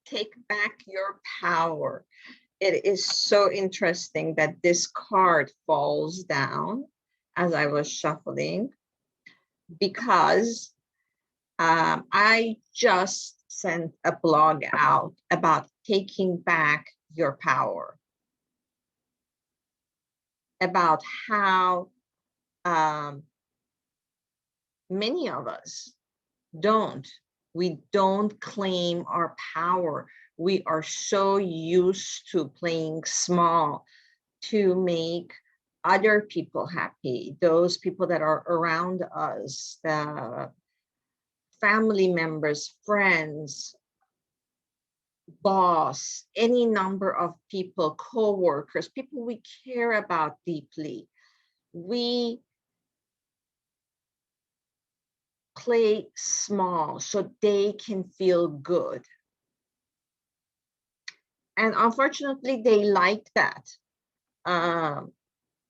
Take back your power. It is so interesting that this card falls down as I was shuffling because I just sent a blog out about taking back your power, about how um, many of us don't. We don't claim our power. We are so used to playing small to make other people happy, those people that are around us, the family members, friends, boss, any number of people, co-workers, people we care about deeply. We play small so they can feel good. And unfortunately, they like that. Um,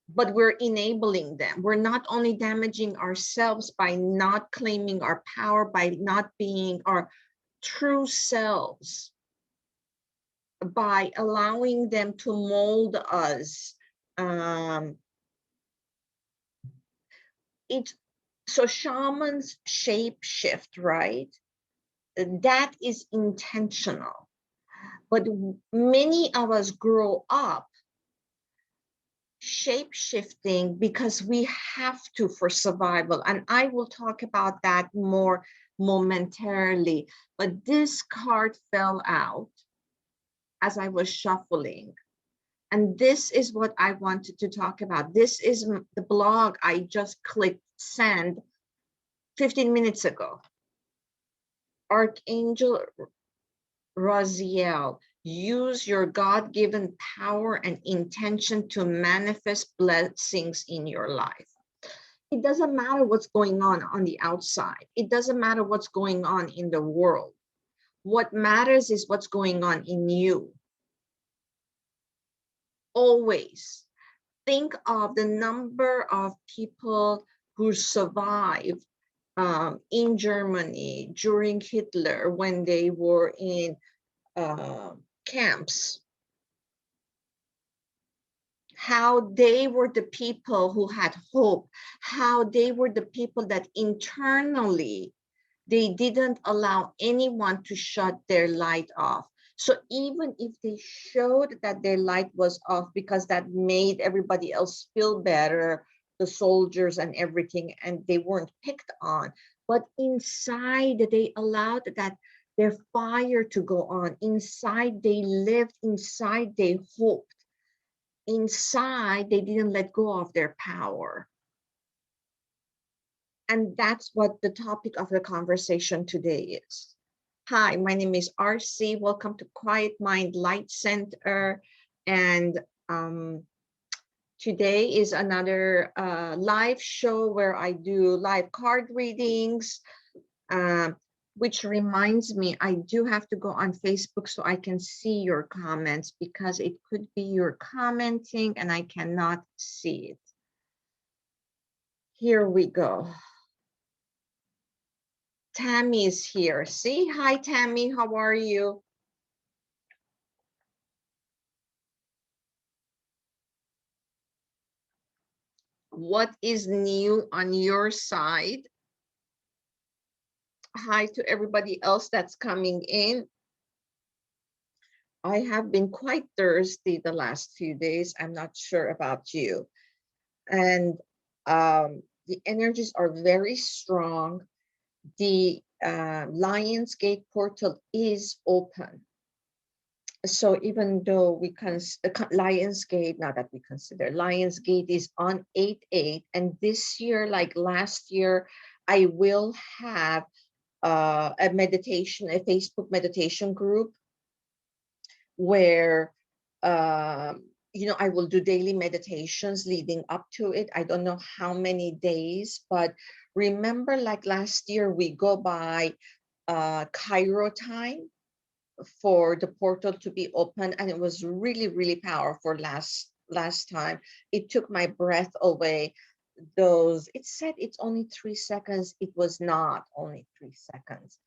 but we're enabling them. We're not only damaging ourselves by not claiming our power, by not being our true selves, by allowing them to mold us. Um, it so shamans shape shift, right? That is intentional. But many of us grow up shape shifting because we have to for survival. And I will talk about that more momentarily. But this card fell out as I was shuffling. And this is what I wanted to talk about. This is the blog I just clicked send 15 minutes ago. Archangel Raziel, use your God-given power and intention to manifest blessings in your life. It doesn't matter what's going on the outside. It doesn't matter what's going on in the world. What matters is what's going on in you. Always think of the number of people who survived in Germany during Hitler when they were in camps, how they were the people who had hope, how they were the people that internally they didn't allow anyone to shut their light off. So even if they showed that their light was off because that made everybody else feel better, the soldiers and everything, and they weren't picked on, but inside they allowed that their fire to go on. Inside they lived, inside they hoped, inside they didn't let go of their power. And that's what the topic of the conversation today is. Hi, my name is RC. Welcome to Quiet Mind Light Center. And today is another live show where I do live card readings, which reminds me, I do have to go on Facebook so I can see your comments because it could be you're commenting and I cannot see it. Here we go. Tammy is here. See, hi Tammy, how are you? What is new on your side? Hi to everybody else that's coming in. I have been quite thirsty the last few days. I'm not sure about you. And the energies are very strong. The Lionsgate portal is open. So even though we can, Lionsgate, not that we consider, Lionsgate is on 8/8. And this year, like last year, I will have a meditation, a Facebook meditation group where, I will do daily meditations leading up to it. I don't know how many days, but remember like last year, we go by Cairo time for the portal to be open, and it was really, really powerful last time. It took my breath away. It said it's only 3 seconds. It was not only 3 seconds.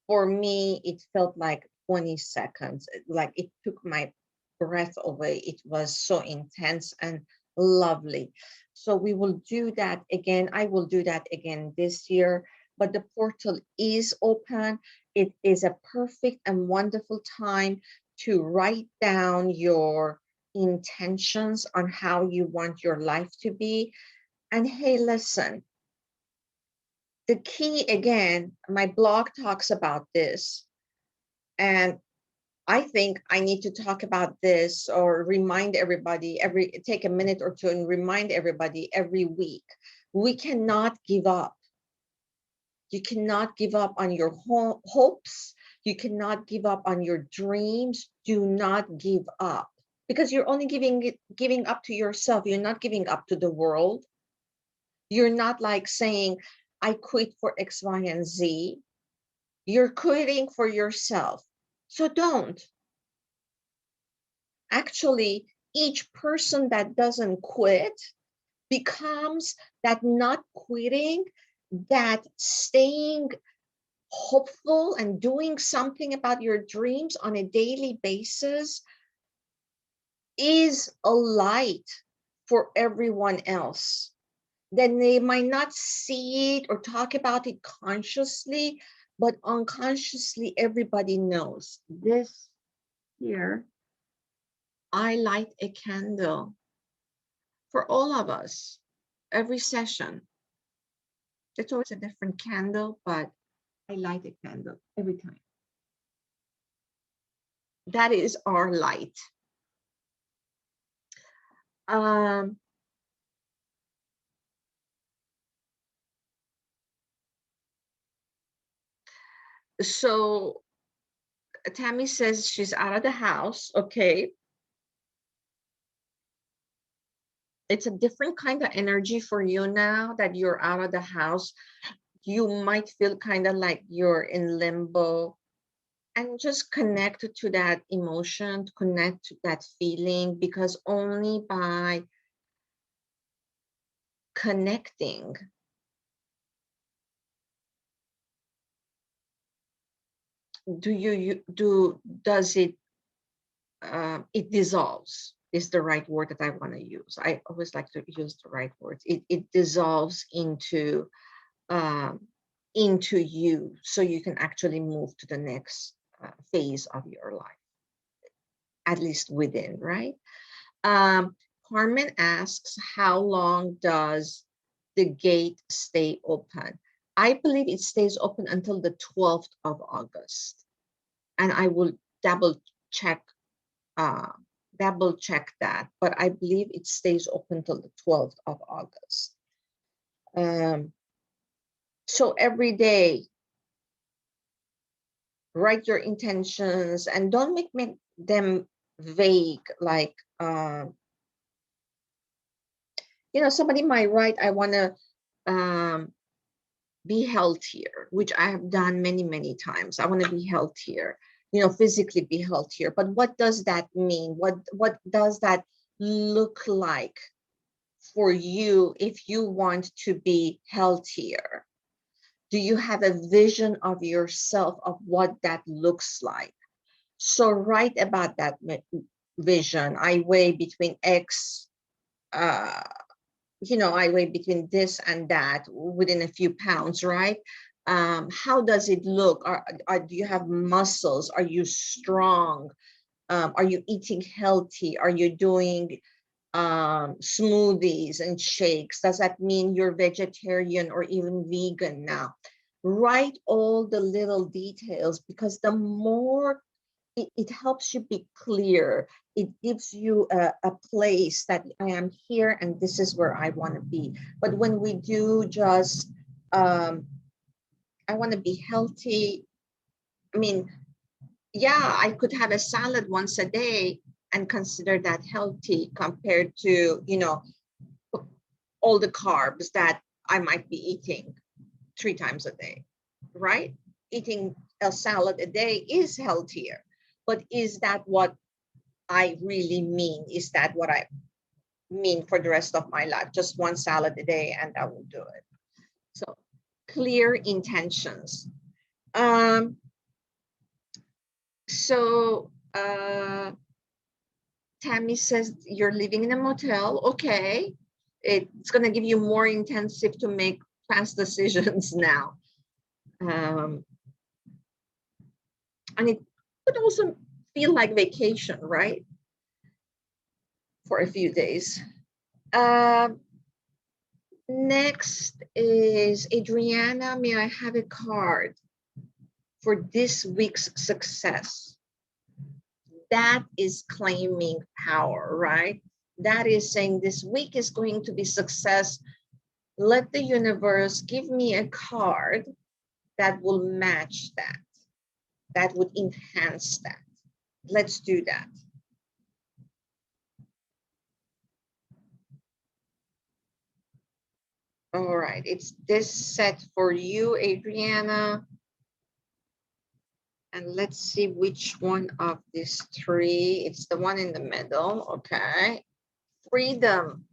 For me, it felt like 20 seconds. Like it took my breath away. It was so intense and lovely. So we will do that again. I will do that again this year, but the portal is open. It is a perfect and wonderful time to write down your intentions on how you want your life to be. And hey, listen, the key again, my blog talks about this, and I think I need to talk about this or remind everybody take a minute or two and remind everybody every week. We cannot give up. You cannot give up on your hopes. You cannot give up on your dreams. Do not give up, because you're only giving up to yourself. You're not giving up to the world. You're not like saying, I quit for X, Y, and Z. You're quitting for yourself. So don't. Actually, each person that doesn't quit becomes that not quitting, that staying hopeful and doing something about your dreams on a daily basis is a light for everyone else. Then they might not see it or talk about it consciously, but unconsciously, everybody knows. This here, I light a candle for all of us every session. It's always a different candle, but I light a candle every time. That is our light. So Tammy says she's out of the house. Okay. It's a different kind of energy for you now that you're out of the house. You might feel kind of like you're in limbo, and just connect to that emotion, connect to that feeling, because only by connecting does it it dissolves is the right word that I want to use. I always like to use the right words. It dissolves um, into you, so you can actually move to the next phase of your life, at least within, right? Carmen asks, how long does the gate stay open? I believe it stays open until the 12th of August. And I will double check uh, that, but I believe it stays open till the 12th of August. So every day, write your intentions and don't make them vague, like, somebody might write, I want to be healthier, which I have done many, many times. I want to be healthier, physically be healthier. But what does that mean? What does that look like for you if you want to be healthier? Do you have a vision of yourself of what that looks like? So write about that vision. I weigh between X, I weigh between this and that within a few pounds, right? How does it look? Do you have muscles? Are you strong? Are you eating healthy? Are you doing smoothies and shakes? Does that mean you're vegetarian or even vegan now? Write all the little details, because the more it helps you be clear. It gives you a place that I am here and this is where I want to be. But when we do just, I want to be healthy, I mean, yeah, I could have a salad once a day and consider that healthy compared to, all the carbs that I might be eating 3 times a day, right? Eating a salad a day is healthier. But is that what I really mean? Is that what I mean for the rest of my life? Just one salad a day and I will do it. So clear intentions. So Tammy says you're living in a motel. Okay. It's going to give you more intensive to make fast decisions now. And it could also feel like vacation, right? For a few days. Next is Adriana. May I have a card for this week's success? That is claiming power, right? That is saying this week is going to be success. Let the universe give me a card that will match that, that would enhance that. Let's do that. All right, it's this set for you, Adriana. And let's see which one of these three. It's the one in the middle, okay. Freedom.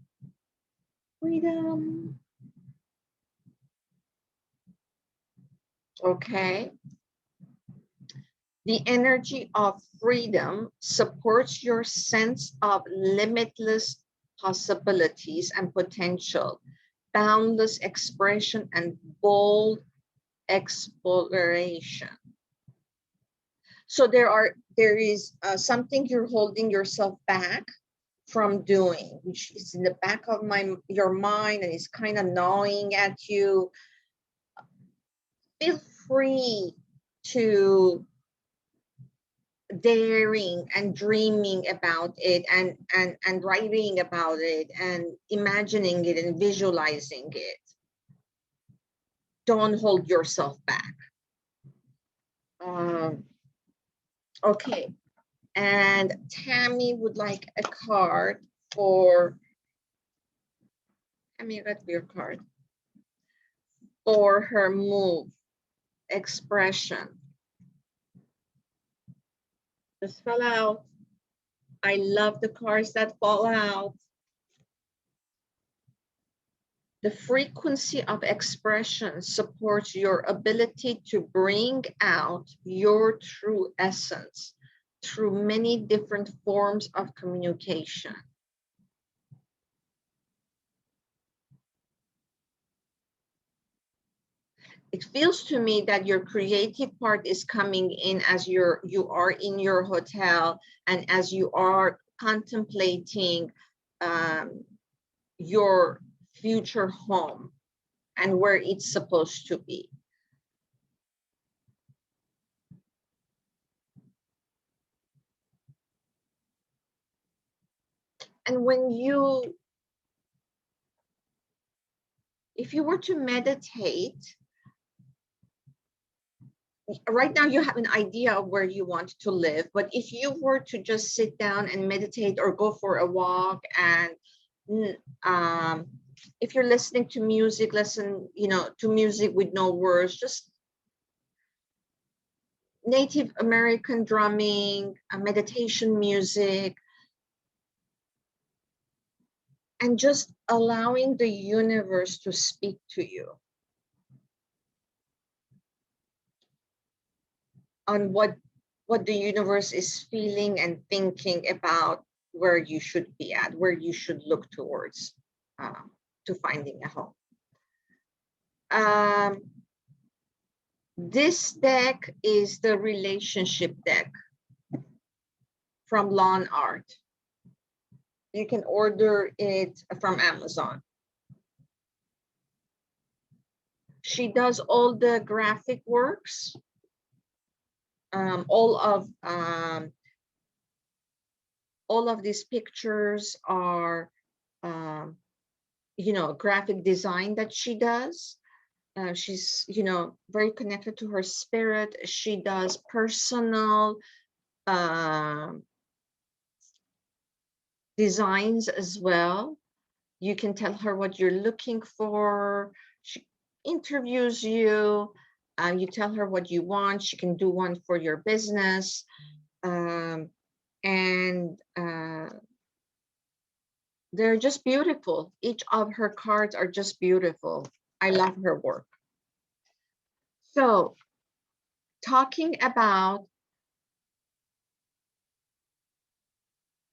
Freedom. Okay. The energy of freedom supports your sense of limitless possibilities and potential, boundless expression, and bold exploration. So there is something you're holding yourself back from doing, which is in the back of your mind and is kind of gnawing at you. Feel free to daring and dreaming about it and writing about it and imagining it and visualizing it. Don't hold yourself back. Okay, and Tammy would like a card for, Tammy, got your card for her move, expression. Just fell out. I love the cards that fall out. The frequency of expression supports your ability to bring out your true essence through many different forms of communication. It feels to me that your creative part is coming in as you are in your hotel and as you are contemplating your future home and where it's supposed to be. And if you were to meditate, right now you have an idea of where you want to live, but if you were to just sit down and meditate or go for a walk, and if you're listening to music, listen, to music with no words, just Native American drumming, meditation music, and just allowing the universe to speak to you on what the universe is feeling and thinking about where you should be at, where you should look towards to finding a home. This deck is the relationship deck from Lawn Art. You can order it from Amazon. She does all the graphic works, all of these pictures are graphic design that she does. She's very connected to her spirit. She does personal designs as well. You can tell her what you're looking for. She interviews you. You tell her what you want. She can do one for your business. And they're just beautiful. Each of her cards are just beautiful. I love her work. So, talking about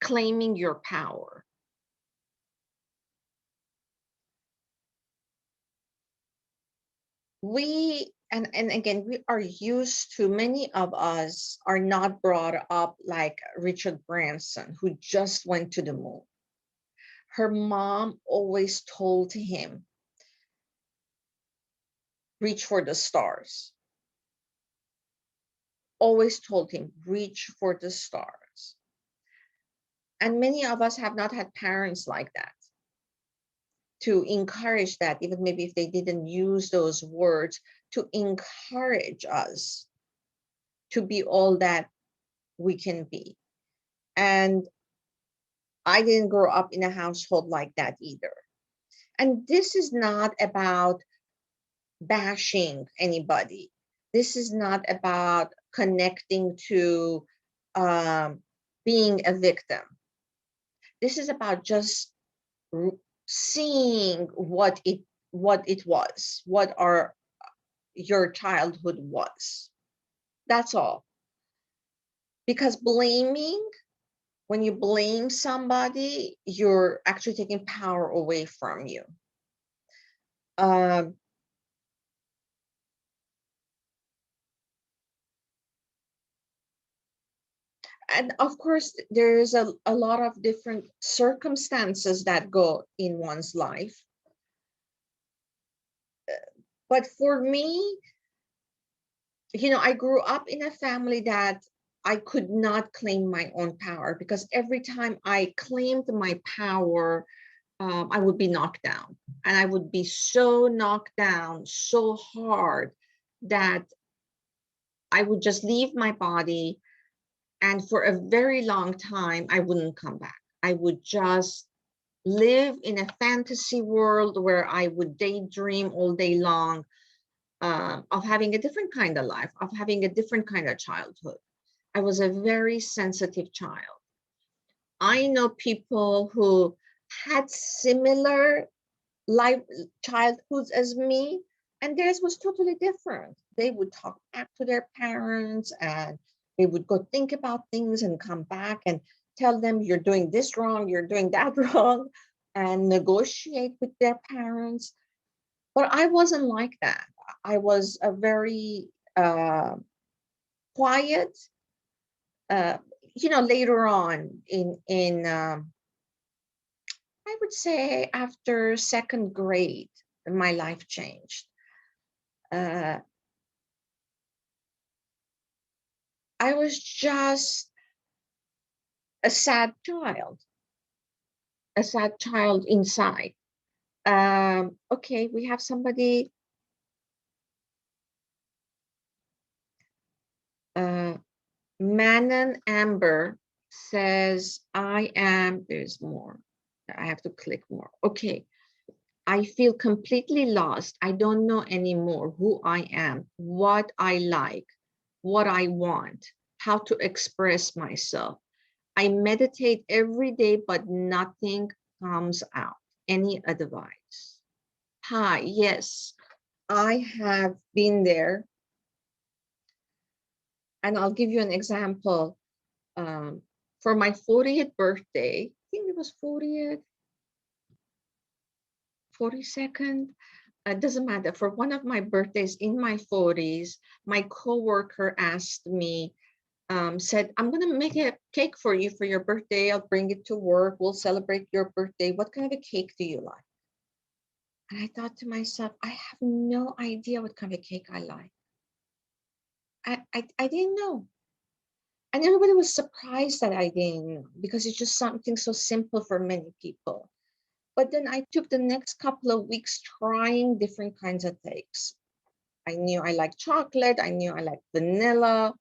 claiming your power. And again, we are used to, many of us are not brought up like Richard Branson, who just went to the moon. Her mom always told him, reach for the stars. Always told him, reach for the stars. And many of us have not had parents like that to encourage that, even maybe if they didn't use those words, to encourage us to be all that we can be. And I didn't grow up in a household like that either. And this is not about bashing anybody. This is not about connecting to being a victim. This is about just seeing what it was, what your childhood was. That's all. Because blaming, when you blame somebody, you're actually taking power away from you. And of course, there's a lot of different circumstances that go in one's life. But for me, I grew up in a family that I could not claim my own power, because every time I claimed my power, I would be knocked down. And I would be so knocked down so hard that I would just leave my body. And for a very long time, I wouldn't come back. I would just live in a fantasy world where I would daydream all day long, of having a different kind of life, of having a different kind of childhood. I was a very sensitive child. I know people who had similar life childhoods as me, and theirs was totally different. They would talk back to their parents, and they would go think about things and come back and tell them, you're doing this wrong, you're doing that wrong, and negotiate with their parents. But I wasn't like that. I was a very quiet. Uh, Later on in I would say after second grade, my life changed. Uh, I was just a sad inside. Okay, we have somebody. Manon Amber says, there's more. I have to click more. Okay. I feel completely lost. I don't know anymore who I am, what I like, what I want, how to express myself. I meditate every day, but nothing comes out. Any advice? Hi, yes, I have been there. And I'll give you an example. For my 40th birthday, I think it was 40th, 42nd, it doesn't matter. For one of my birthdays in my 40s, my coworker asked me, said, I'm going to make a cake for you for your birthday. I'll bring it to work. We'll celebrate your birthday. What kind of a cake do you like? And I thought to myself, I have no idea what kind of a cake I like. I didn't know. And everybody was surprised that I didn't know, because it's just something so simple for many people. But then I took the next couple of weeks trying different kinds of cakes. I knew I liked chocolate. I knew I liked vanilla.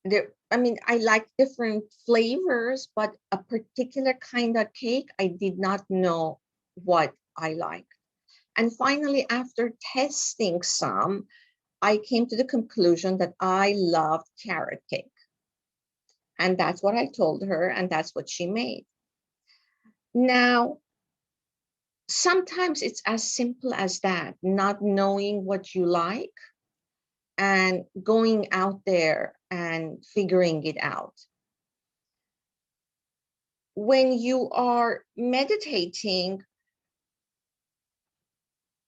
I like different flavors, but a particular kind of cake, I did not know what I liked. And finally, after testing some, I came to the conclusion that I loved carrot cake. And that's what I told her, and that's what she made. Now, sometimes it's as simple as that, not knowing what you like and going out there and figuring it out. when you are meditating,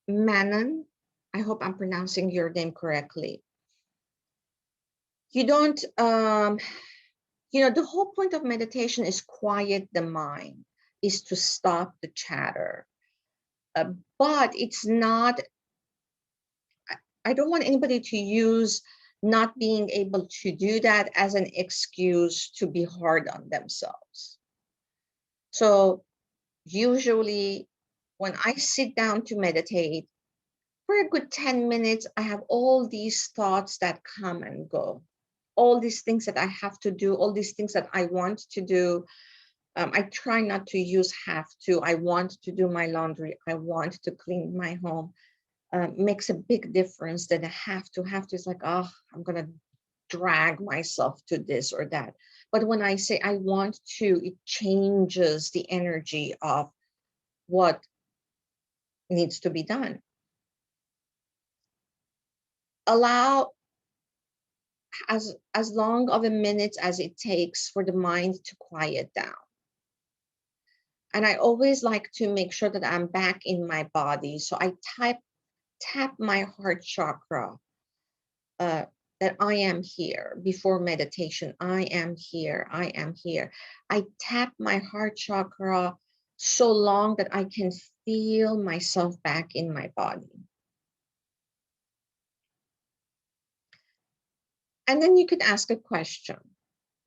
Manon, I hope I'm pronouncing your name correctly. You don't, the whole point of meditation is quiet the mind, is to stop the chatter. But it's not, I don't want anybody to use not being able to do that as an excuse to be hard on themselves. So usually when I sit down to meditate, for a good 10 minutes, I have all these thoughts that come and go, all these things that I have to do, all these things that I want to do. I try not to use have to. I want to do my laundry. I want to clean my home. Makes a big difference than a have to. Have to is like, oh, I'm going to drag myself to this or that. But when I say I want to, it changes the energy of what needs to be done. Allow as long of a minute as it takes for the mind to quiet down. And I always like to make sure that I'm back in my body. So I tap my heart chakra, that I am here before meditation. I am here. I am here. I tap my heart chakra so long that I can feel myself back in my body. And then you can ask a question.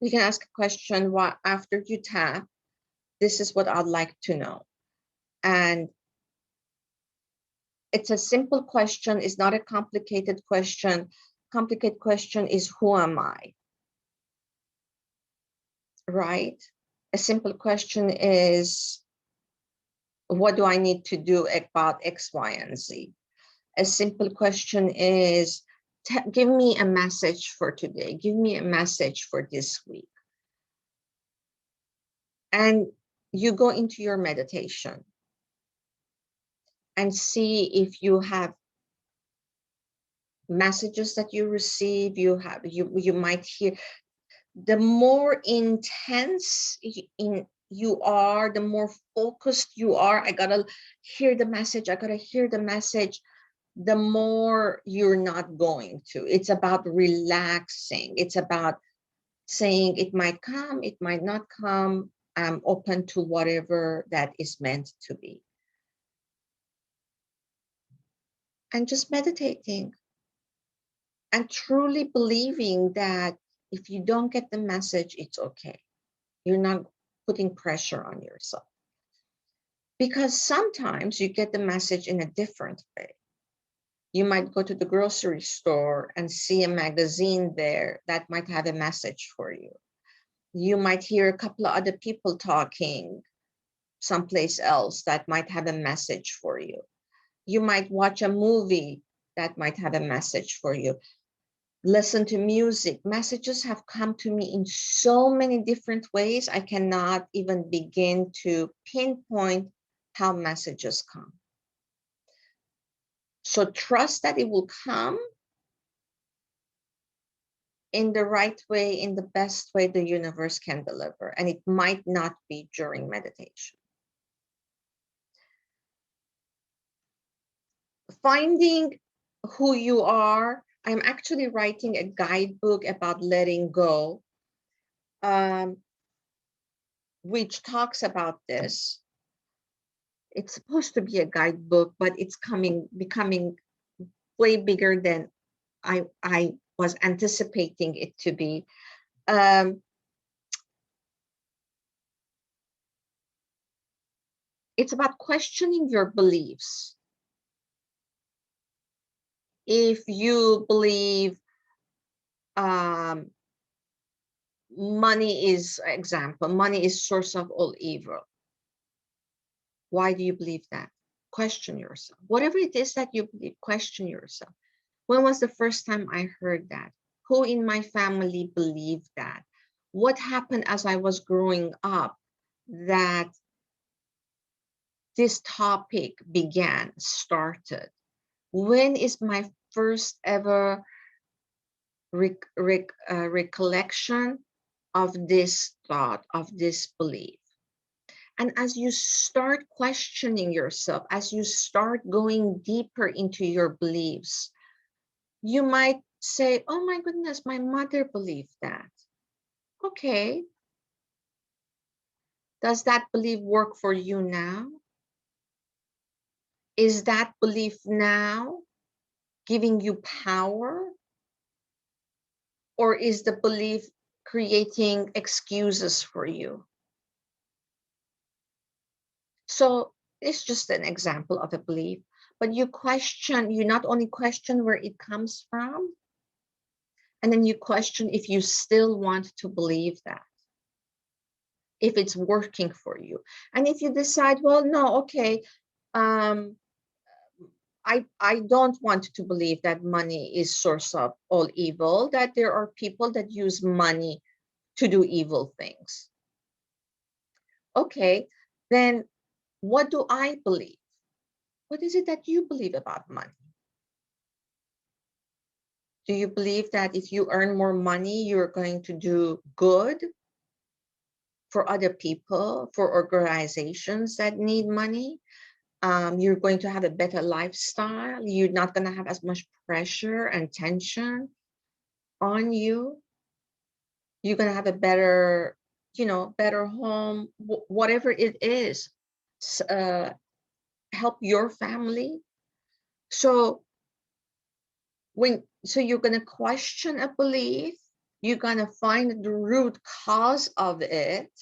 You can ask a question after you tap. This is what I'd like to know. And it's a simple question. It's not a complicated question. Complicated question is, who am I? Right? A simple question is, what do I need to do about X, Y, and Z? A simple question is, give me a message for today. Give me a message for this week. And you go into your meditation and see if you have messages that you receive. You might hear. The more intense you are, the more focused you are. I gotta hear the message. I gotta hear the message. The more you're not going to. It's about relaxing. It's about saying it might come, it might not come. I'm open to whatever that is meant to be. And just meditating and truly believing that if you don't get the message, it's okay. You're not putting pressure on yourself. Because sometimes you get the message in a different way. You might go to the grocery store and see a magazine there that might have a message for you. You might hear a couple of other people talking someplace else that might have a message for you. You might watch a movie that might have a message for you. Listen to music. Messages have come to me in so many different ways. I cannot even begin to pinpoint how messages come. So trust that it will come in the right way, in the best way the universe can deliver. And it might not be during meditation. Finding who you are. I'm actually writing a guidebook about letting go, which talks about this. It's supposed to be a guidebook, but it's becoming way bigger than I was anticipating it to be. It's about questioning your beliefs. If you believe money is source of all evil, why do you believe that? Question yourself. Whatever it is that you believe, question yourself. When was the first time I heard that? Who in my family believed that? What happened as I was growing up that this topic started? When is my first ever recollection of this thought, of this belief? And as you start questioning yourself, as you start going deeper into your beliefs, you might say, oh my goodness, my mother believed that. Okay. Does that belief work for you now? Is that belief now giving you power? Or is the belief creating excuses for you? So it's just an example of a belief, but you not only question where it comes from, and then you question if you still want to believe that, if it's working for you. And if you decide, well, no, okay, um, I don't want to believe that money is source of all evil, that there are people that use money to do evil things. Okay, then what do I believe? What is it that you believe about money? Do you believe that if you earn more money, you're going to do good for other people, for organizations that need money? You're going to have a better lifestyle. You're not going to have as much pressure and tension on you. You're going to have a better, better home, whatever it is, help your family. So you're going to question a belief, you're going to find the root cause of it,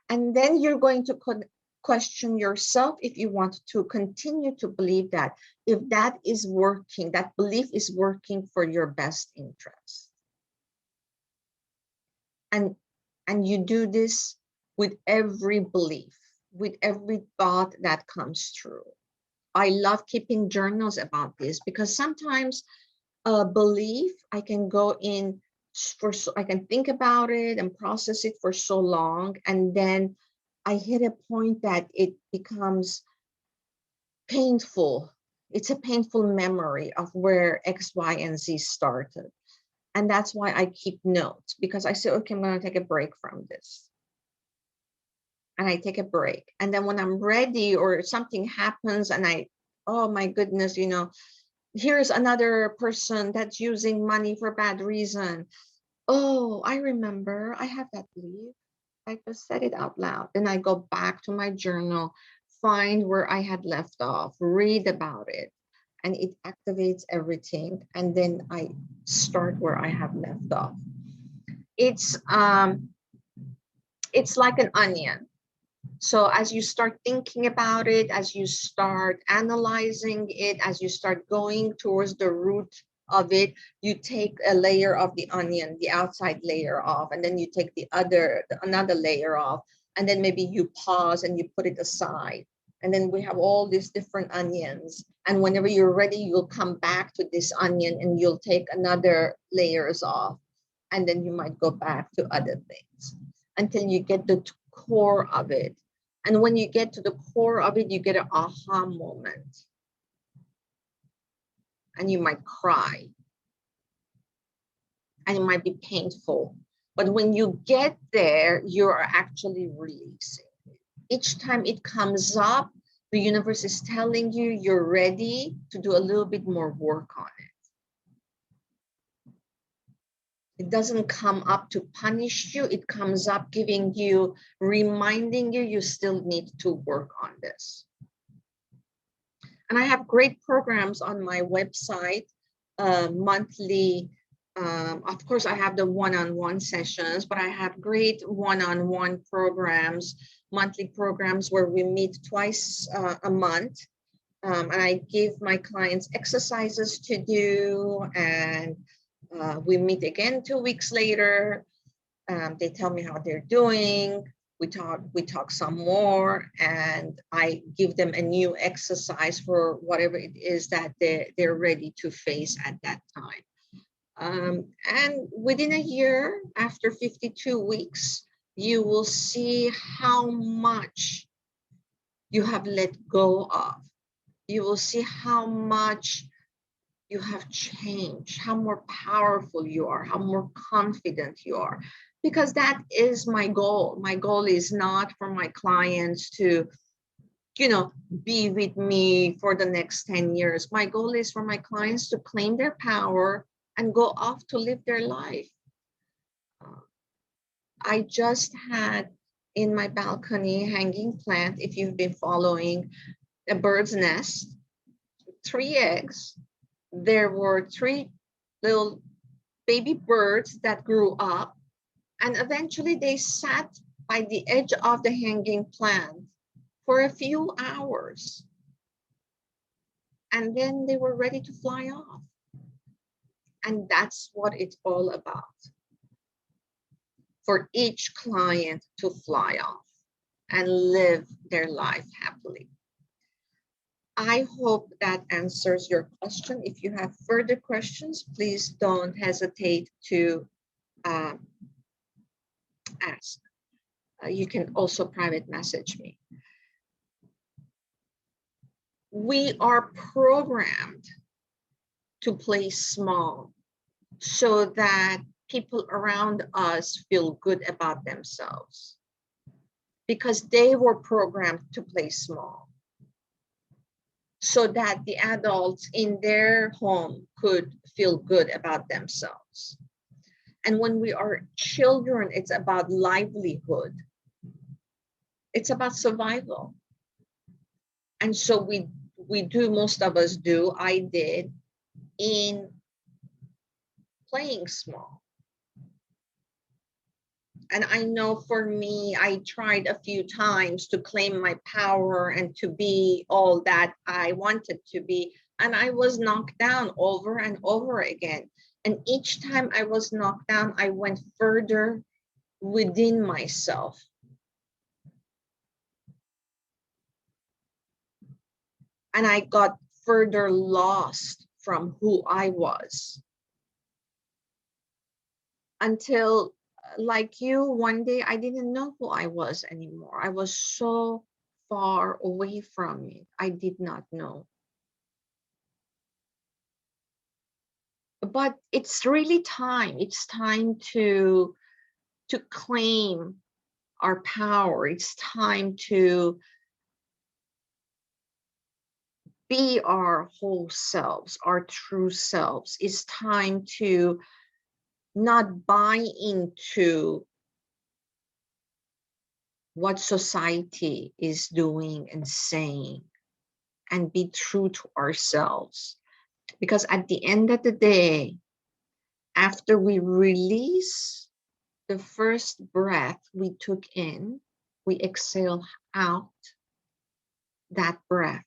and then you're going to question yourself if you want to continue to believe that, if that is working, that belief is working for your best interest. And you do this with every belief, with every thought that comes through. I love keeping journals about this because sometimes a belief, I can go in I can think about it and process it for so long, and then I hit a point that it becomes painful. It's a painful memory of where X, Y, and Z started. And that's why I keep notes, because I say, okay, I'm going to take a break from this. And I take a break. And then when I'm ready or something happens and oh my goodness, here's another person that's using money for bad reason. Oh, I remember I have that belief. I just said it out loud. Then I go back to my journal, find where I had left off, read about it, and it activates everything. And then I start where I have left off. It's like an onion. So as you start thinking about it, as you start analyzing it, as you start going towards the root of it, you take a layer of the onion, the outside layer off, and then you take another layer off, and then maybe you pause and you put it aside. And then we have all these different onions. And whenever you're ready, you'll come back to this onion and you'll take another layers off. And then you might go back to other things until you get the core of it. And when you get to the core of it, you get an aha moment. And you might cry. And it might be painful. But when you get there, you are actually releasing. Each time it comes up, the universe is telling you you're ready to do a little bit more work on it. It doesn't come up to punish you. It comes up giving you, reminding you still need to work on this. And I have great programs on my website, monthly. Of course, I have the one-on-one sessions, but I have great one-on-one programs, monthly programs where we meet twice a month. And I give my clients exercises to do, and we meet again 2 weeks later. They tell me how they're doing. We talk some more, and I give them a new exercise for whatever it is that they're ready to face at that time. And within a year, after 52 weeks, you will see how much you have let go of. You will see how much you have changed, how more powerful you are, how more confident you are. because that is my goal. My goal is not for my clients to, be with me for the next 10 years. My goal is for my clients to claim their power and go off to live their life. I just had in my balcony hanging plant, if you've been following, a bird's nest, 3 eggs. There were 3 little baby birds that grew up, and eventually they sat by the edge of the hanging plant for a few hours. And then they were ready to fly off. And that's what it's all about. For each client to fly off and live their life happily. I hope that answers your question. If you have further questions, please don't hesitate to ask. You can also private message me. We are programmed to play small so that people around us feel good about themselves because they were programmed to play small so that the adults in their home could feel good about themselves. And when we are children, it's about livelihood. It's about survival. And so we do, most of us do, I did, in playing small. And I know for me, I tried a few times to claim my power and to be all that I wanted to be. And I was knocked down over and over again. And each time I was knocked down, I went further within myself. And I got further lost from who I was. Until, like you, one day I didn't know who I was anymore. I was so far away from it. I did not know. But it's really time. It's time to claim our power. It's time to be our whole selves, our true selves. It's time to not buy into what society is doing and saying, and be true to ourselves. Because at the end of the day, after we release the first breath we took in, we exhale out that breath.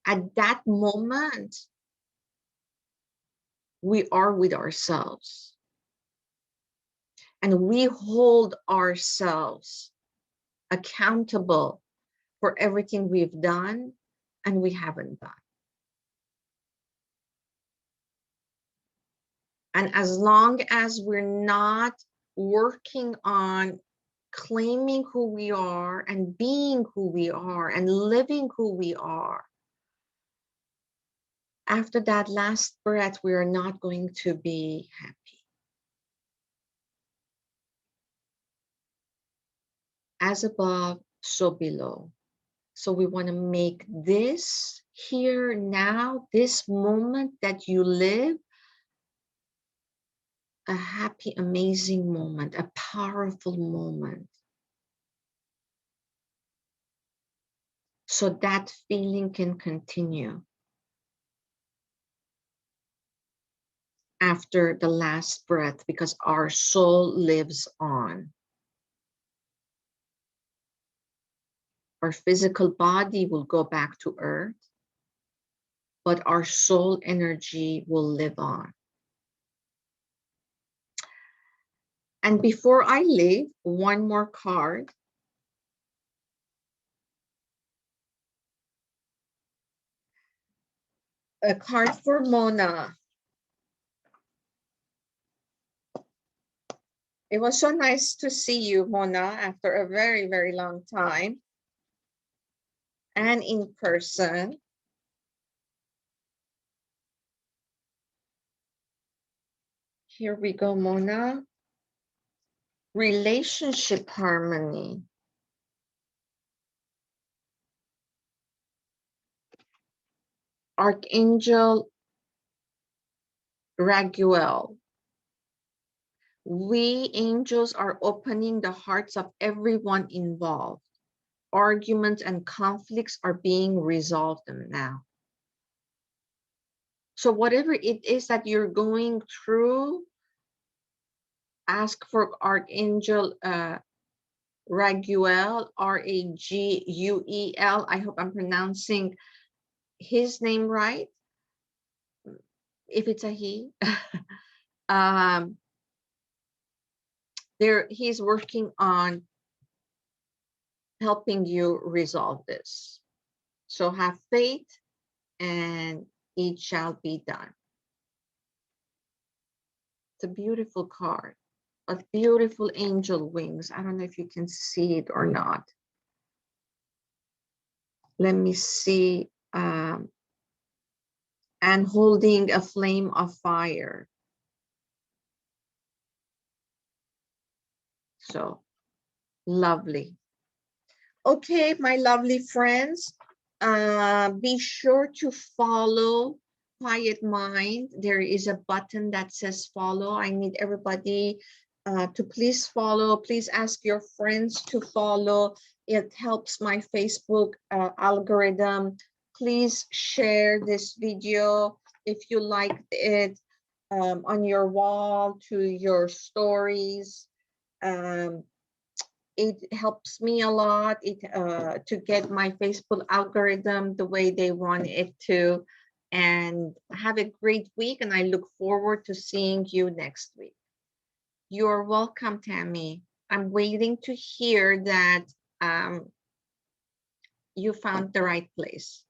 At that moment, we are with ourselves. And we hold ourselves accountable for everything we've done and we haven't done. And as long as we're not working on claiming who we are and being who we are and living who we are, after that last breath, we are not going to be happy. As above, so below. So we want to make this here now, this moment that you live, a happy, amazing moment, a powerful moment. So that feeling can continue after the last breath, because our soul lives on. Our physical body will go back to earth, but our soul energy will live on. And before I leave, one more card. A card for Mona. It was so nice to see you, Mona, after a very, very long time and in person. Here we go, Mona. Relationship harmony. Archangel Raguel. We angels are opening the hearts of everyone involved. Arguments and conflicts are being resolved now. So whatever it is that you're going through, ask for Archangel Raguel, Raguel. I hope I'm pronouncing his name right. If it's a he, um, he's working on helping you resolve this. So have faith and it shall be done. It's a beautiful card, a beautiful angel wings. I don't know if you can see it or not. Let me see. And holding a flame of fire. So lovely. Okay, my lovely friends, be sure to follow Quiet Mind. There is a button that says follow. I need everybody to please follow. Please ask your friends to follow. It helps my Facebook algorithm. Please share this video if you liked it on your wall, to your stories. It helps me a lot to get my Facebook algorithm the way they want it to. And have a great week, and I look forward to seeing you next week. You're welcome, Tammy. I'm waiting to hear that you found the right place.